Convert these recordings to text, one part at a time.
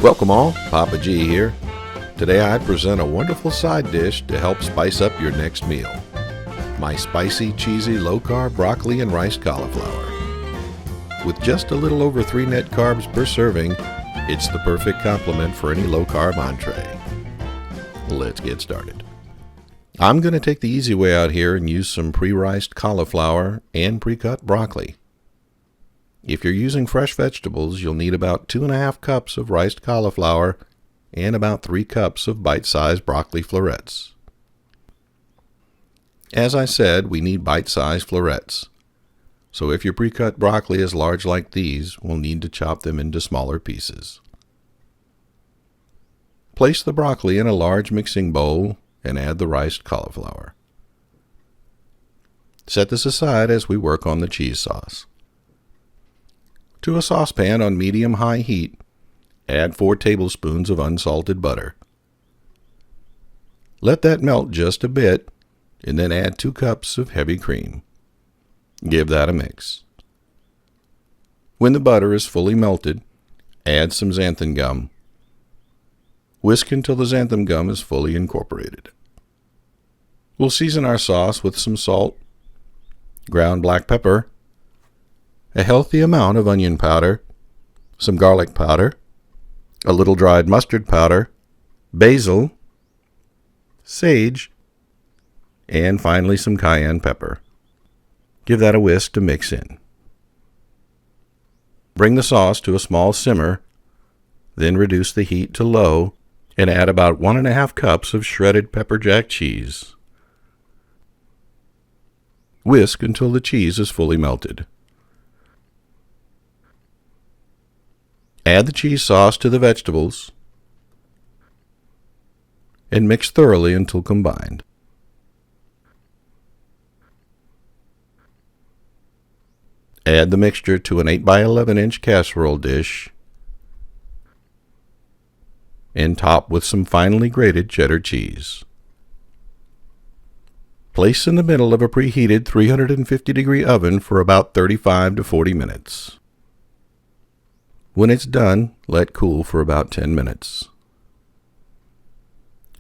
Welcome all, Papa G here. Today I present a wonderful side dish to help spice up your next meal. My spicy, cheesy, low-carb broccoli and rice cauliflower. With just a little over 3 net carbs per serving, it's the perfect complement for any low-carb entree. Let's get started. I'm going to take the easy way out here and use some pre-riced cauliflower and pre-cut broccoli. If you're using fresh vegetables, you'll need about 2.5 cups of riced cauliflower and about 3 cups of bite-sized broccoli florets. As I said, we need bite-sized florets. So if your pre-cut broccoli is large like these, we'll need to chop them into smaller pieces. Place the broccoli in a large mixing bowl and add the riced cauliflower. Set this aside as we work on the cheese sauce. To a saucepan on medium-high heat, add 4 tablespoons of unsalted butter. Let that melt just a bit, and then add 2 cups of heavy cream. Give that a mix. When the butter is fully melted, add some xanthan gum. Whisk until the xanthan gum is fully incorporated. We'll season our sauce with some salt, ground black pepper, a healthy amount of onion powder, some garlic powder, a little dried mustard powder, basil, sage, and finally some cayenne pepper. Give that a whisk to mix in. Bring the sauce to a small simmer, then reduce the heat to low and add about 1.5 cups of shredded pepper jack cheese. Whisk until the cheese is fully melted. Add the cheese sauce to the vegetables and mix thoroughly until combined. Add the mixture to an 8 by 11 inch casserole dish and top with some finely grated cheddar cheese. Place in the middle of a preheated 350-degree oven for about 35 to 40 minutes. When it's done, let cool for about 10 minutes.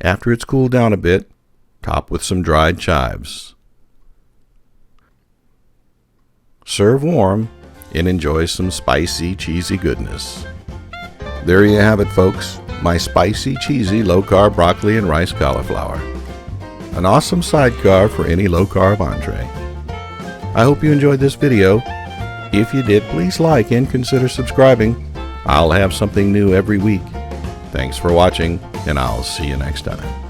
After it's cooled down a bit, top with some dried chives. Serve warm and enjoy some spicy, cheesy goodness. There you have it, folks. My spicy, cheesy, low-carb broccoli and rice cauliflower. An awesome sidecar for any low-carb entree. I hope you enjoyed this video. If you did, please like and consider subscribing. I'll have something new every week. Thanks for watching, and I'll see you next time.